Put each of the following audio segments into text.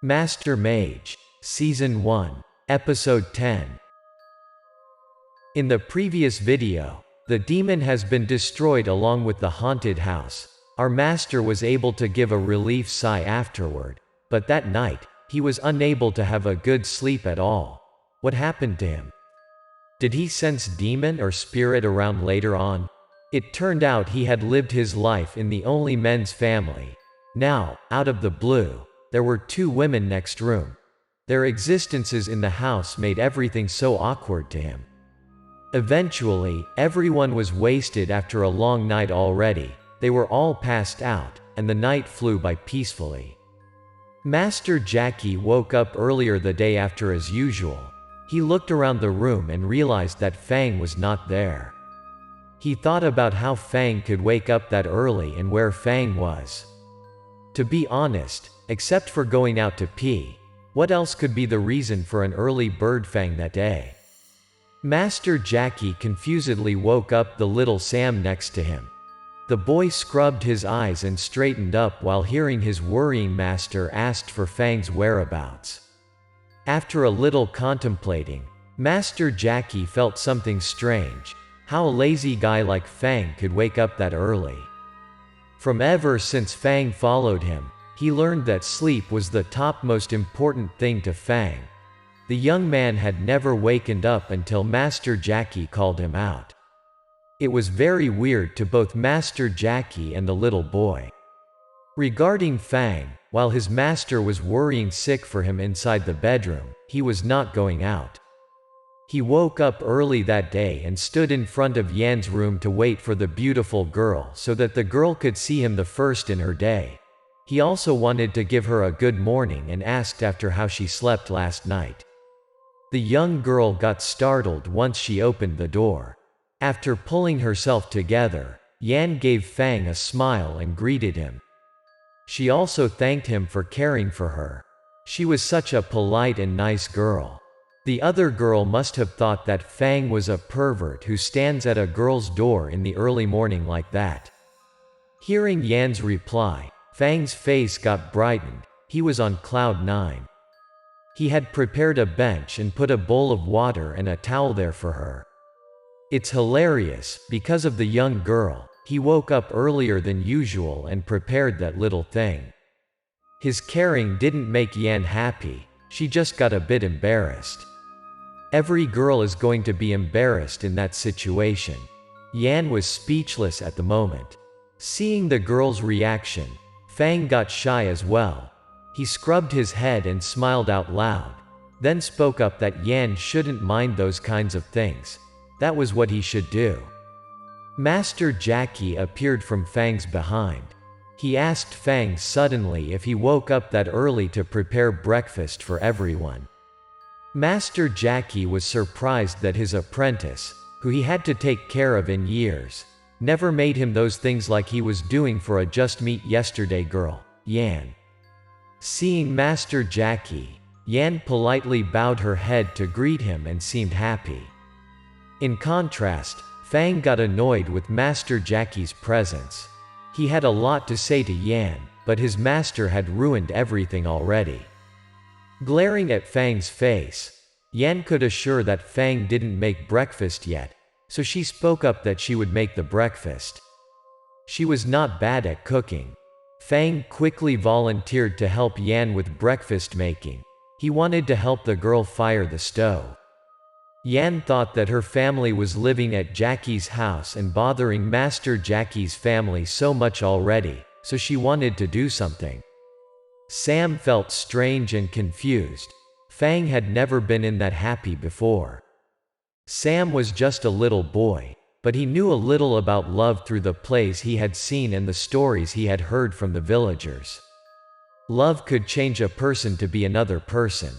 Master Mage, Season 1, Episode 10. In the previous video, the demon has been destroyed along with the haunted house. Our master was able to give a relief sigh afterward, but that night, he was unable to have a good sleep at all. What happened to him? Did he sense demon or spirit around later on? It turned out he had lived his life in the only men's family. Now, out of the blue, there were two women next room. Their existences in the house made everything so awkward to him. Eventually, everyone was wasted after a long night already. They were all passed out, and the night flew by peacefully. Master Jackie woke up earlier the day after as usual. He looked around the room and realized that Fang was not there. He thought about how Fang could wake up that early and where Fang was. To be honest, except for going out to pee, what else could be the reason for an early bird Fang that day? Master Jackie confusedly woke up the little Sam next to him. The boy scrubbed his eyes and straightened up while hearing his worrying master asked for Fang's whereabouts. After a little contemplating, Master Jackie felt something strange, how a lazy guy like Fang could wake up that early. From ever since Fang followed him, he learned that sleep was the top most important thing to Fang. The young man had never wakened up until Master Jackie called him out. It was very weird to both Master Jackie and the little boy. Regarding Fang, while his master was worrying sick for him inside the bedroom, he was not going out. He woke up early that day and stood in front of Yan's room to wait for the beautiful girl so that the girl could see him the first in her day. He also wanted to give her a good morning and asked after how she slept last night. The young girl got startled once she opened the door. After pulling herself together, Yan gave Fang a smile and greeted him. She also thanked him for caring for her. She was such a polite and nice girl. The other girl must have thought that Fang was a pervert who stands at a girl's door in the early morning like that. Hearing Yan's reply, Fang's face got brightened. He was on cloud 9. He had prepared a bench and put a bowl of water and a towel there for her. It's hilarious, because of the young girl, he woke up earlier than usual and prepared that little thing. His caring didn't make Yan happy, she just got a bit embarrassed. Every girl is going to be embarrassed in that situation. Yan was speechless at the moment. Seeing the girl's reaction, Fang got shy as well. He scrubbed his head and smiled out loud, then spoke up that Yan shouldn't mind those kinds of things. That was what he should do. Master Jackie appeared from Fang's behind. He asked Fang suddenly if he woke up that early to prepare breakfast for everyone. Master Jackie was surprised that his apprentice, who he had to take care of in years, never made him those things like he was doing for a just-meet-yesterday girl, Yan. Seeing Master Jackie, Yan politely bowed her head to greet him and seemed happy. In contrast, Fang got annoyed with Master Jackie's presence. He had a lot to say to Yan, but his master had ruined everything already. Glaring at Fang's face, Yan could assure that Fang didn't make breakfast yet, so she spoke up that she would make the breakfast. She was not bad at cooking. Fang quickly volunteered to help Yan with breakfast making. He wanted to help the girl fire the stove. Yan thought that her family was living at Jackie's house and bothering Master Jackie's family so much already, so she wanted to do something. Sam felt strange and confused. Fang had never been in that happy before. Sam was just a little boy, but he knew a little about love through the plays he had seen and the stories he had heard from the villagers. Love could change a person to be another person.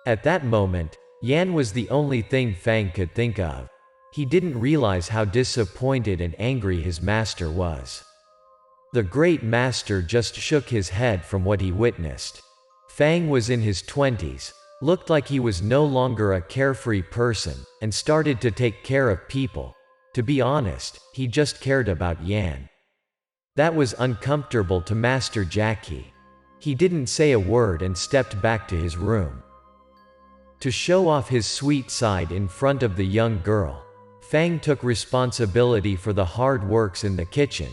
At that moment, Yan was the only thing Fang could think of. He didn't realize how disappointed and angry his master was. The great master just shook his head from what he witnessed. Fang was in his 20s, looked like he was no longer a carefree person, and started to take care of people. To be honest, he just cared about Yan. That was uncomfortable to Master Jackie. He didn't say a word and stepped back to his room. To show off his sweet side in front of the young girl, Fang took responsibility for the hard works in the kitchen.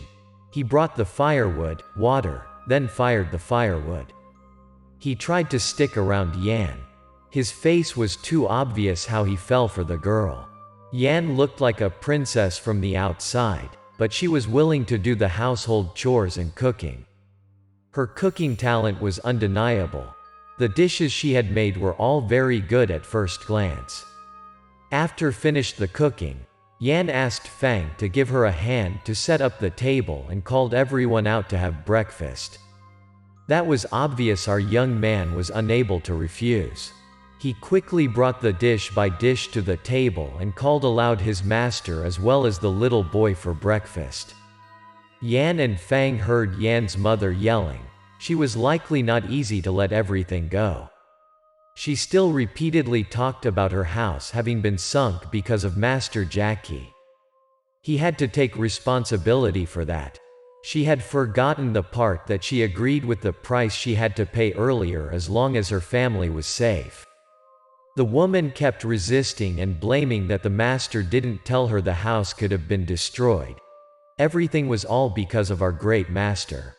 He brought the firewood, water, then fired the firewood. He tried to stick around Yan. His face was too obvious how he fell for the girl. Yan looked like a princess from the outside, but she was willing to do the household chores and cooking. Her cooking talent was undeniable. The dishes she had made were all very good at first glance. After finished the cooking, Yan asked Fang to give her a hand to set up the table and called everyone out to have breakfast. That was obvious our young man was unable to refuse. He quickly brought the dish by dish to the table and called aloud his master as well as the little boy for breakfast. Yan and Fang heard Yan's mother yelling. She was likely not easy to let everything go. She still repeatedly talked about her house having been sunk because of Master Jackie. He had to take responsibility for that. She had forgotten the part that she agreed with the price she had to pay earlier as long as her family was safe. The woman kept resisting and blaming that the master didn't tell her the house could have been destroyed. Everything was all because of our great master.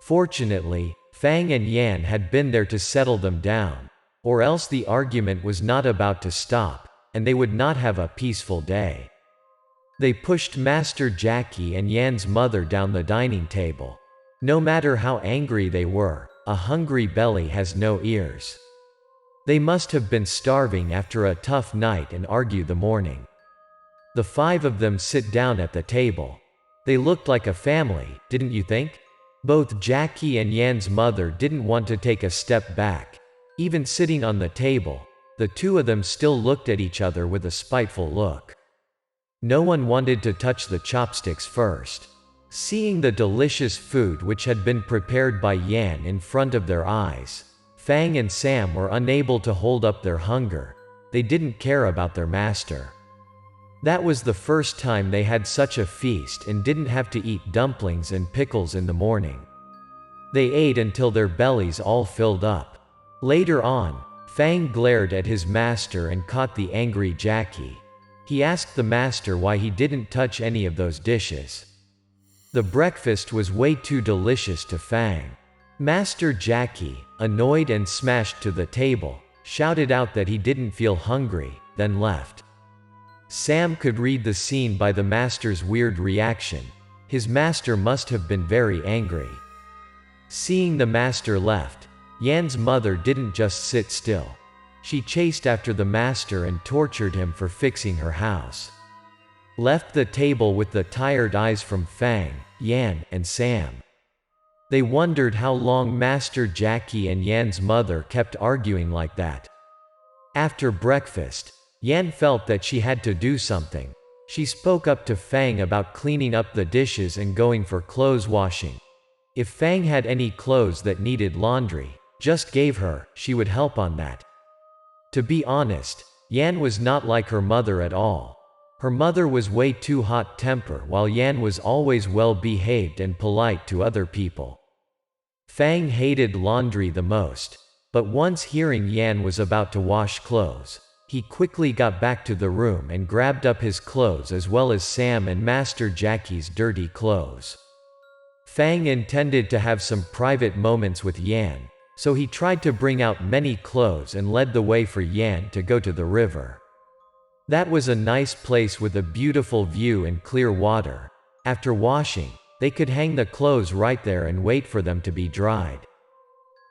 Fortunately, Fang and Yan had been there to settle them down, or else the argument was not about to stop, and they would not have a peaceful day. They pushed Master Jackie and Yan's mother down the dining table. No matter how angry they were, a hungry belly has no ears. They must have been starving after a tough night and argue the morning. The five of them sit down at the table. They looked like a family, didn't you think? Both Jackie and Yan's mother didn't want to take a step back. Even sitting on the table, the two of them still looked at each other with a spiteful look. No one wanted to touch the chopsticks first. Seeing the delicious food which had been prepared by Yan in front of their eyes, Fang and Sam were unable to hold up their hunger. They didn't care about their master. That was the first time they had such a feast and didn't have to eat dumplings and pickles in the morning. They ate until their bellies all filled up. Later on, Fang glared at his master and caught the angry Jackie. He asked the master why he didn't touch any of those dishes. The breakfast was way too delicious to Fang. Master Jackie, annoyed and smashed to the table, shouted out that he didn't feel hungry, then left. Sam could read the scene by the master's weird reaction. His master must have been very angry. Seeing the master left, Yan's mother didn't just sit still. She chased after the master and tortured him for fixing her house. Left the table with the tired eyes from Fang, Yan, and Sam. They wondered how long Master Jackie and Yan's mother kept arguing like that. After breakfast, Yan felt that she had to do something. She spoke up to Fang about cleaning up the dishes and going for clothes washing. If Fang had any clothes that needed laundry, just gave her, she would help on that. To be honest, Yan was not like her mother at all. Her mother was way too hot-tempered while Yan was always well-behaved and polite to other people. Fang hated laundry the most, but once hearing Yan was about to wash clothes, he quickly got back to the room and grabbed up his clothes as well as Sam and Master Jackie's dirty clothes. Fang intended to have some private moments with Yan, so he tried to bring out many clothes and led the way for Yan to go to the river. That was a nice place with a beautiful view and clear water. After washing, they could hang the clothes right there and wait for them to be dried.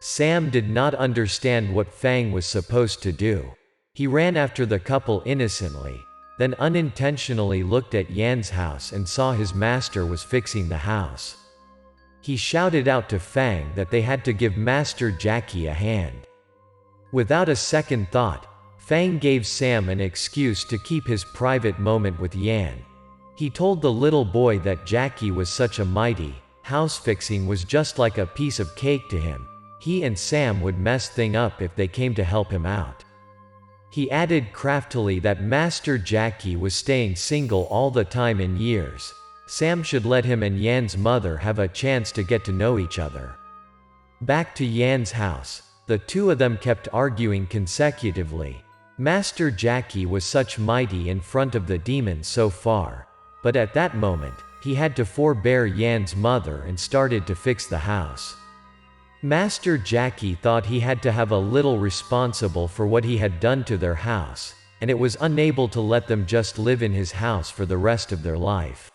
Sam did not understand what Fang was supposed to do. He ran after the couple innocently, then unintentionally looked at Yan's house and saw his master was fixing the house. He shouted out to Fang that they had to give Master Jackie a hand. Without a second thought, Fang gave Sam an excuse to keep his private moment with Yan. He told the little boy that Jackie was such a mighty, house fixing was just like a piece of cake to him. He and Sam would mess things up if they came to help him out. He added craftily that Master Jackie was staying single all the time in years. Sam should let him and Yan's mother have a chance to get to know each other. Back to Yan's house, the two of them kept arguing consecutively. Master Jackie was such mighty in front of the demon so far, but at that moment, he had to forbear Yan's mother and started to fix the house. Master Jackie thought he had to have a little responsible for what he had done to their house, and it was unable to let them just live in his house for the rest of their life.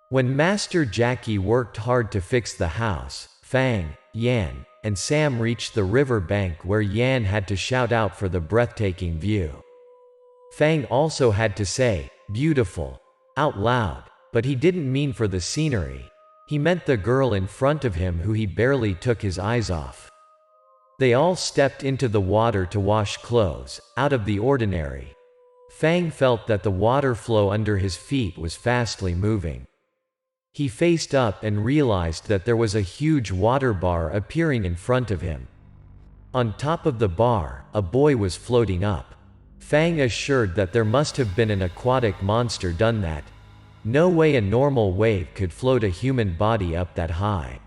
When Master Jackie worked hard to fix the house, Fang, Yan, and Sam reached the river bank where Yan had to shout out for the breathtaking view. Fang also had to say, "Beautiful," out loud, but he didn't mean for the scenery. He meant the girl in front of him who he barely took his eyes off. They all stepped into the water to wash clothes, out of the ordinary. Fang felt that the water flow under his feet was fastly moving. He faced up and realized that there was a huge water bar appearing in front of him. On top of the bar, a boy was floating up. Fang assured that there must have been an aquatic monster done that. No way a normal wave could float a human body up that high.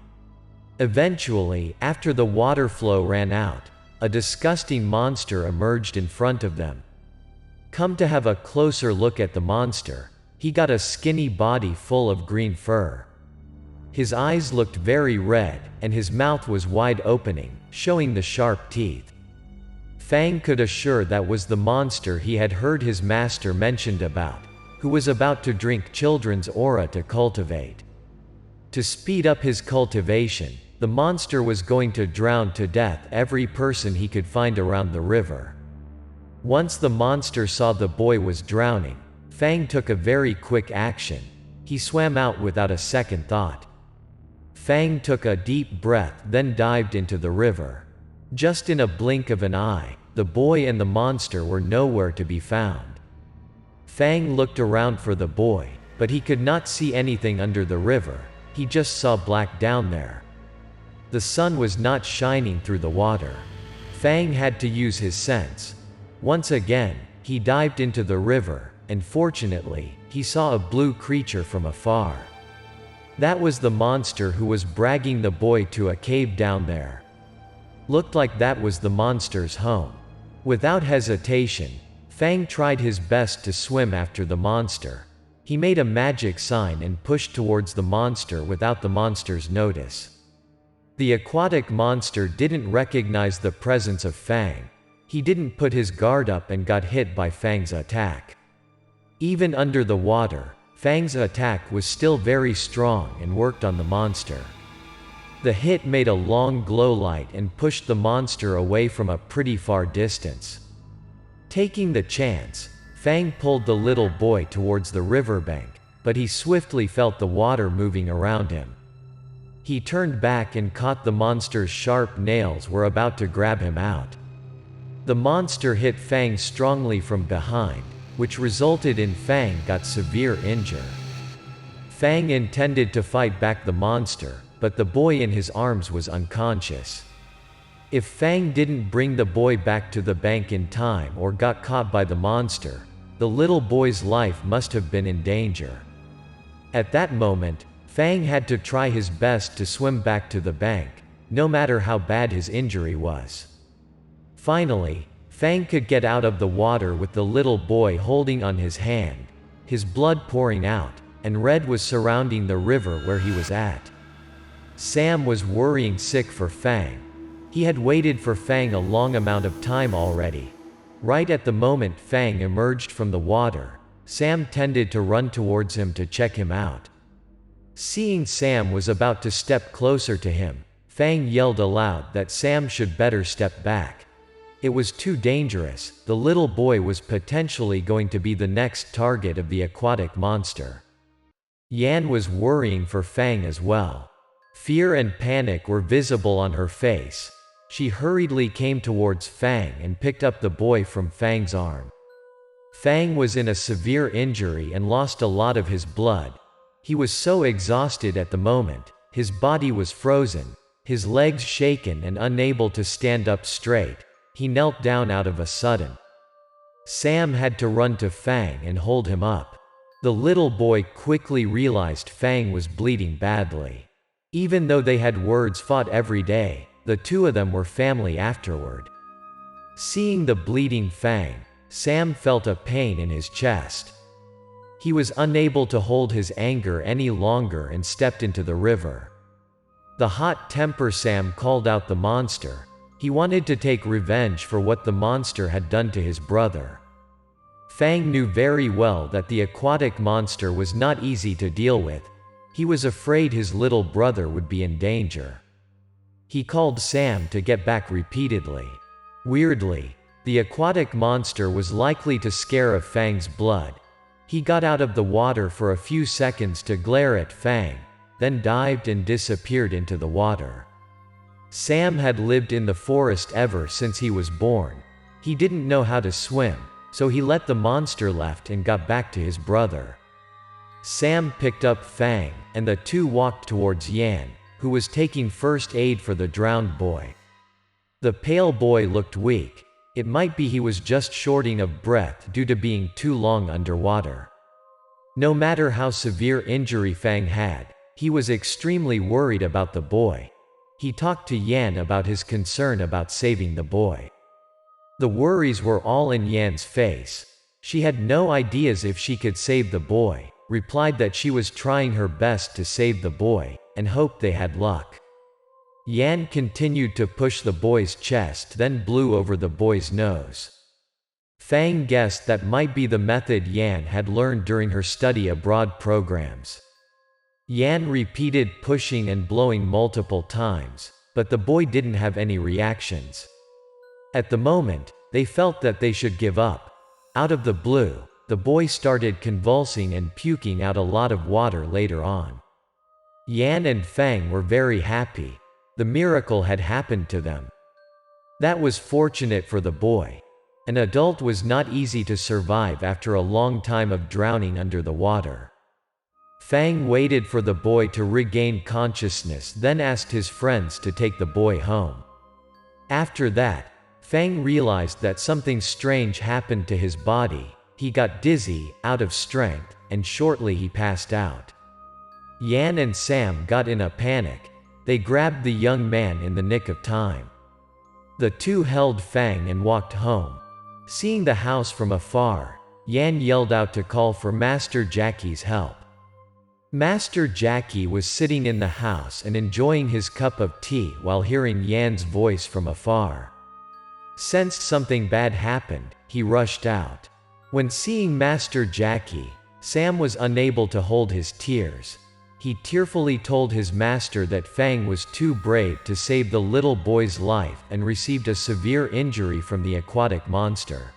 Eventually, after the water flow ran out, a disgusting monster emerged in front of them. Come to have a closer look at the monster. He got a skinny body full of green fur. His eyes looked very red, and his mouth was wide opening, showing the sharp teeth. Fang could assure that was the monster he had heard his master mentioned about, who was about to drink children's aura to cultivate. To speed up his cultivation, the monster was going to drown to death every person he could find around the river. Once the monster saw the boy was drowning, Fang took a very quick action. He swam out without a second thought. Fang took a deep breath, then dived into the river. Just in a blink of an eye, the boy and the monster were nowhere to be found. Fang looked around for the boy, but he could not see anything under the river. He just saw black down there. The sun was not shining through the water. Fang had to use his sense. Once again, he dived into the river, and fortunately, he saw a blue creature from afar. That was the monster who was dragging the boy to a cave down there. Looked like that was the monster's home. Without hesitation, Fang tried his best to swim after the monster. He made a magic sign and pushed towards the monster without the monster's notice. The aquatic monster didn't recognize the presence of Fang. He didn't put his guard up and got hit by Fang's attack. Even under the water, Fang's attack was still very strong and worked on the monster. The hit made a long glow light and pushed the monster away from a pretty far distance. Taking the chance, Fang pulled the little boy towards the riverbank, but he swiftly felt the water moving around him. He turned back and caught the monster's sharp nails were about to grab him out. The monster hit Fang strongly from behind, which resulted in Fang got severe injury. Fang intended to fight back the monster, but the boy in his arms was unconscious. If Fang didn't bring the boy back to the bank in time or got caught by the monster, the little boy's life must have been in danger. At that moment, Fang had to try his best to swim back to the bank, no matter how bad his injury was. Finally, Fang could get out of the water with the little boy holding on his hand, his blood pouring out, and red was surrounding the river where he was at. Sam was worrying sick for Fang. He had waited for Fang a long amount of time already. Right at the moment Fang emerged from the water, Sam tended to run towards him to check him out. Seeing Sam was about to step closer to him, Fang yelled aloud that Sam should better step back. It was too dangerous. The little boy was potentially going to be the next target of the aquatic monster. Yan was worrying for Fang as well. Fear and panic were visible on her face. She hurriedly came towards Fang and picked up the boy from Fang's arm. Fang was in a severe injury and lost a lot of his blood. He was so exhausted at the moment, his body was frozen, his legs shaken and unable to stand up straight. He knelt down out of a sudden. Sam had to run to Fang and hold him up. The little boy quickly realized Fang was bleeding badly. Even though they had words fought every day, the two of them were family afterward. Seeing the bleeding Fang, Sam felt a pain in his chest. He was unable to hold his anger any longer and stepped into the river. The hot temper Sam called out the monster. He wanted to take revenge for what the monster had done to his brother. Fang knew very well that the aquatic monster was not easy to deal with. He was afraid his little brother would be in danger. He called Sam to get back repeatedly. Weirdly, the aquatic monster was likely to scare of Fang's blood. He got out of the water for a few seconds to glare at Fang, then dived and disappeared into the water. Sam had lived in the forest ever since he was born. He didn't know how to swim, so he let the monster left and got back to his brother. Sam picked up Fang, and the two walked towards Yan, who was taking first aid for the drowned boy. The pale boy looked weak. It might be he was just shorting of breath due to being too long underwater. No matter how severe injury Fang had, he was extremely worried about the boy. He talked to Yan about his concern about saving the boy. The worries were all in Yan's face. She had no ideas if she could save the boy, replied that she was trying her best to save the boy, and hoped they had luck. Yan continued to push the boy's chest, then blew over the boy's nose. Fang guessed that might be the method Yan had learned during her study abroad programs. Yan repeated pushing and blowing multiple times, but the boy didn't have any reactions. At the moment, they felt that they should give up. Out of the blue, the boy started convulsing and puking out a lot of water later on. Yan and Fang were very happy. The miracle had happened to them. That was fortunate for the boy. An adult was not easy to survive after a long time of drowning under the water. Fang waited for the boy to regain consciousness, then asked his friends to take the boy home. After that, Fang realized that something strange happened to his body. He got dizzy, out of strength, and shortly he passed out. Yan and Sam got in a panic. They grabbed the young man in the nick of time. The two held Fang and walked home. Seeing the house from afar, Yan yelled out to call for Master Jackie's help. Master Jackie was sitting in the house and enjoying his cup of tea while hearing Yan's voice from afar. Sensed something bad happened, he rushed out. When seeing Master Jackie, Sam was unable to hold his tears. He tearfully told his master that Fang was too brave to save the little boy's life and received a severe injury from the aquatic monster.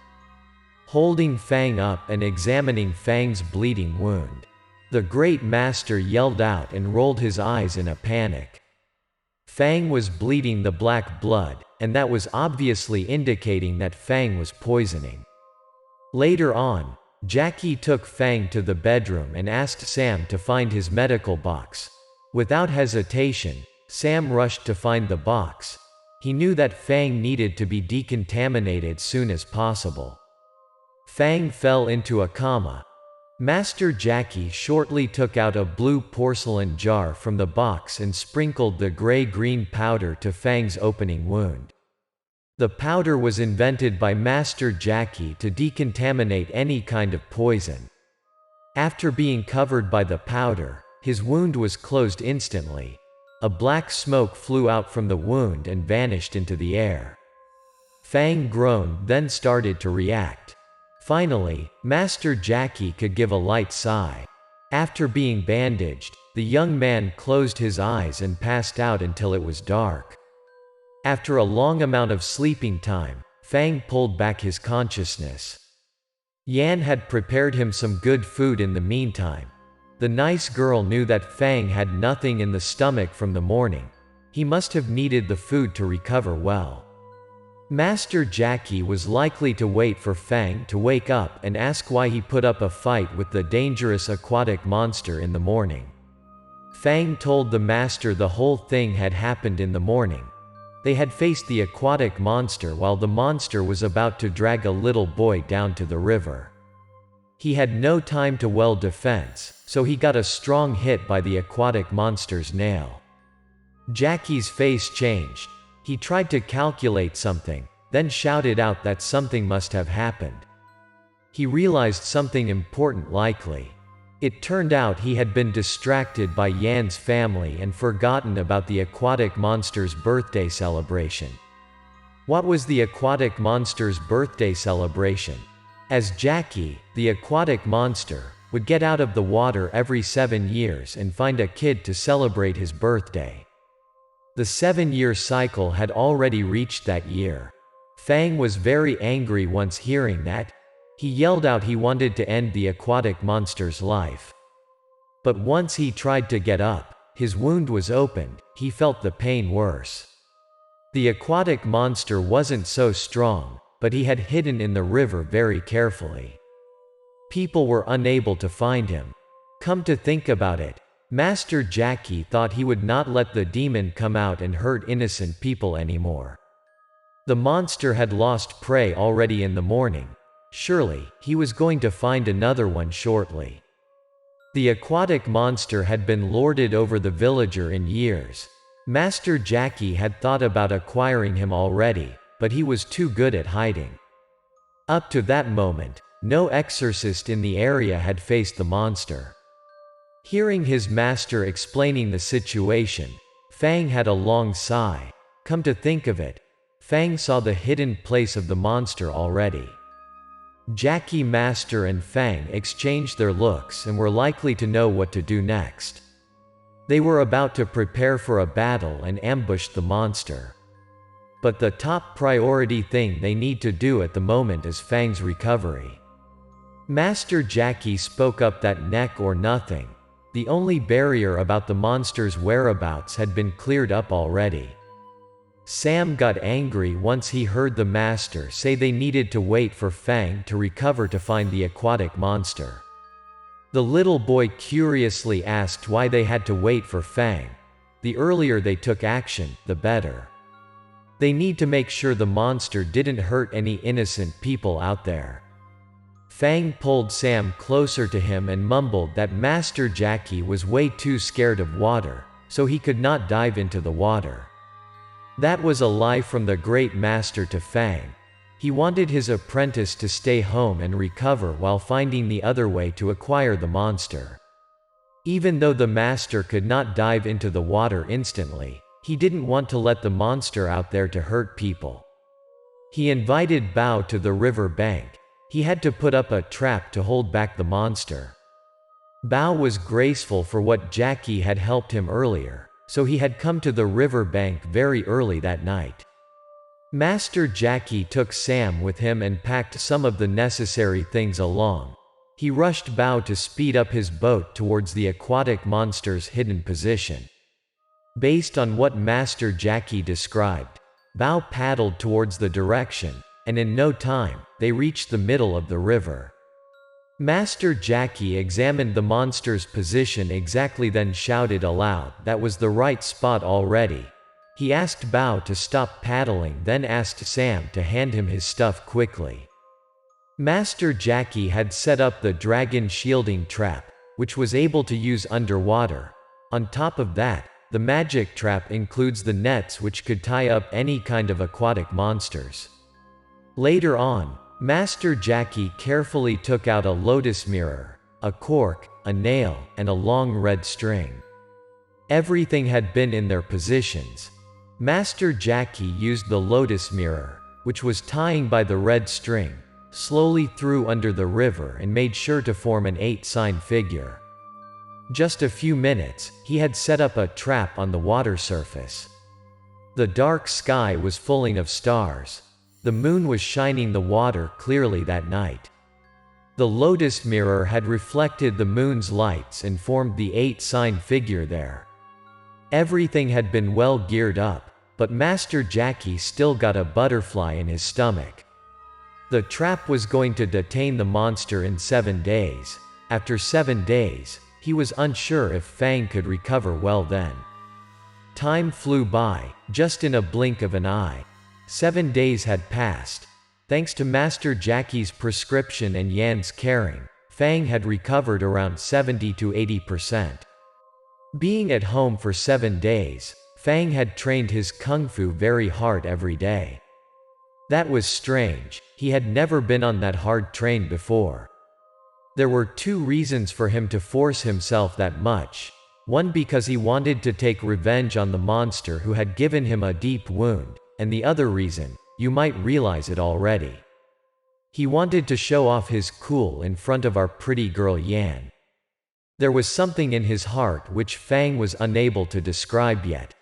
Holding Fang up and examining Fang's bleeding wound, the great master yelled out and rolled his eyes in a panic. Fang was bleeding the black blood, and that was obviously indicating that Fang was poisoning. Later on, Jackie took Fang to the bedroom and asked Sam to find his medical box. Without hesitation, Sam rushed to find the box. He knew that Fang needed to be decontaminated soon as possible. Fang fell into a coma. Master Jackie shortly took out a blue porcelain jar from the box and sprinkled the gray-green powder to Fang's opening wound. The powder was invented by Master Jackie to decontaminate any kind of poison. After being covered by the powder, his wound was closed instantly. A black smoke flew out from the wound and vanished into the air. Fang groaned, then started to react. Finally, Master Jackie could give a light sigh. After being bandaged, the young man closed his eyes and passed out until it was dark. After a long amount of sleeping time, Fang pulled back his consciousness. Yan had prepared him some good food in the meantime. The nice girl knew that Fang had nothing in the stomach from the morning. He must have needed the food to recover well. Master Jackie was likely to wait for Fang to wake up and ask why he put up a fight with the dangerous aquatic monster in the morning. Fang told the master the whole thing had happened in the morning. They had faced the aquatic monster while the monster was about to drag a little boy down to the river. He had no time to well defense, so he got a strong hit by the aquatic monster's nail. Jackie's face changed. He tried to calculate something, then shouted out that something must have happened. He realized something important likely. It turned out he had been distracted by Yan's family and forgotten about the aquatic monster's birthday celebration. What was the aquatic monster's birthday celebration? As Jackie, the aquatic monster, would get out of the water every 7 years and find a kid to celebrate his birthday. The 7-year cycle had already reached that year. Fang was very angry once hearing that. He yelled out he wanted to end the aquatic monster's life. But once he tried to get up, his wound was opened, he felt the pain worse. The aquatic monster wasn't so strong, but he had hidden in the river very carefully. People were unable to find him. Come to think about it, Master Jackie thought he would not let the demon come out and hurt innocent people anymore. The monster had lost prey already in the morning. Surely, he was going to find another one shortly. The aquatic monster had been lorded over the villager in years. Master Jackie had thought about acquiring him already, but he was too good at hiding. Up to that moment, no exorcist in the area had faced the monster. Hearing his master explaining the situation, Fang had a long sigh. Come to think of it, Fang saw the hidden place of the monster already. Jackie, Master and Fang exchanged their looks and were likely to know what to do next. They were about to prepare for a battle and ambush the monster. But the top priority thing they need to do at the moment is Fang's recovery. Master Jackie spoke up that neck or nothing. The only barrier about the monster's whereabouts had been cleared up already. Sam got angry once he heard the master say they needed to wait for Fang to recover to find the aquatic monster. The little boy curiously asked why they had to wait for Fang. The earlier they took action, the better. They need to make sure the monster didn't hurt any innocent people out there. Fang pulled Sam closer to him and mumbled that Master Jackie was way too scared of water, so he could not dive into the water. That was a lie from the great master to Fang. He wanted his apprentice to stay home and recover while finding the other way to acquire the monster. Even though the master could not dive into the water instantly, he didn't want to let the monster out there to hurt people. He invited Bao to the river bank. He had to put up a trap to hold back the monster. Bao was grateful for what Jackie had helped him earlier, so he had come to the river bank very early that night. Master Jackie took Sam with him and packed some of the necessary things along. He rushed Bao to speed up his boat towards the aquatic monster's hidden position. Based on what Master Jackie described, Bao paddled towards the direction, and in no time, they reached the middle of the river. Master Jackie examined the monster's position exactly, then shouted aloud that was the right spot already. He asked Bao to stop paddling, then asked Sam to hand him his stuff quickly. Master Jackie had set up the dragon shielding trap, which was able to use underwater. On top of that, the magic trap includes the nets which could tie up any kind of aquatic monsters. Later on, Master Jackie carefully took out a lotus mirror, a cork, a nail, and a long red string. Everything had been in their positions. Master Jackie used the lotus mirror, which was tying by the red string, slowly threw under the river and made sure to form an 8-sign figure. Just a few minutes, he had set up a trap on the water surface. The dark sky was full of stars. The moon was shining the water clearly that night. The lotus mirror had reflected the moon's lights and formed the 8-sign figure there. Everything had been well geared up, but Master Jackie still got a butterfly in his stomach. The trap was going to detain the monster in 7 days. After 7 days, he was unsure if Fang could recover well then. Time flew by, just in a blink of an eye. 7 days had passed. Thanks to Master Jackie's prescription and Yan's caring, Fang had recovered around 70 to 80%. Being at home for 7 days, Fang had trained his kung fu very hard every day. That was strange, he had never been on that hard train before. There were two reasons for him to force himself that much. One because he wanted to take revenge on the monster who had given him a deep wound, and the other reason, you might realize it already. He wanted to show off his cool in front of our pretty girl Yan. There was something in his heart which Fang was unable to describe yet.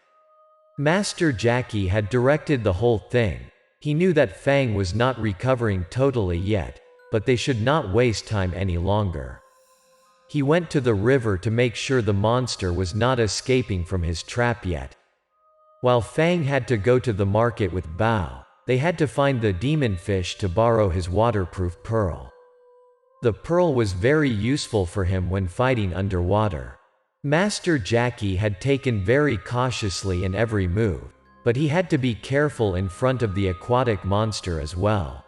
Master Jackie had directed the whole thing. He knew that Fang was not recovering totally yet, but they should not waste time any longer. He went to the river to make sure the monster was not escaping from his trap yet. While Fang had to go to the market with Bao, they had to find the demon fish to borrow his waterproof pearl. The pearl was very useful for him when fighting underwater. Master Jackie had taken very cautiously in every move, but he had to be careful in front of the aquatic monster as well.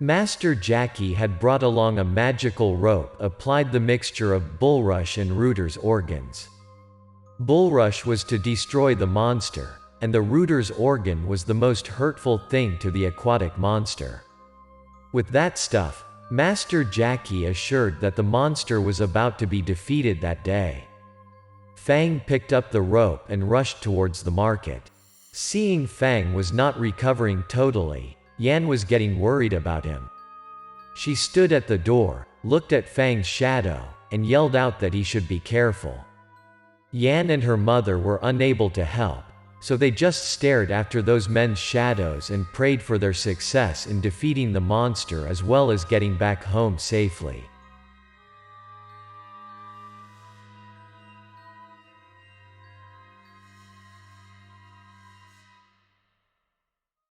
Master Jackie had brought along a magical rope, applied the mixture of bulrush and Rooter's organs. Bulrush was to destroy the monster, and the Rooter's organ was the most hurtful thing to the aquatic monster. With that stuff, Master Jackie assured that the monster was about to be defeated that day. Fang picked up the rope and rushed towards the market. Seeing Fang was not recovering totally, Yan was getting worried about him. She stood at the door, looked at Fang's shadow, and yelled out that he should be careful. Yan and her mother were unable to help, so they just stared after those men's shadows and prayed for their success in defeating the monster as well as getting back home safely.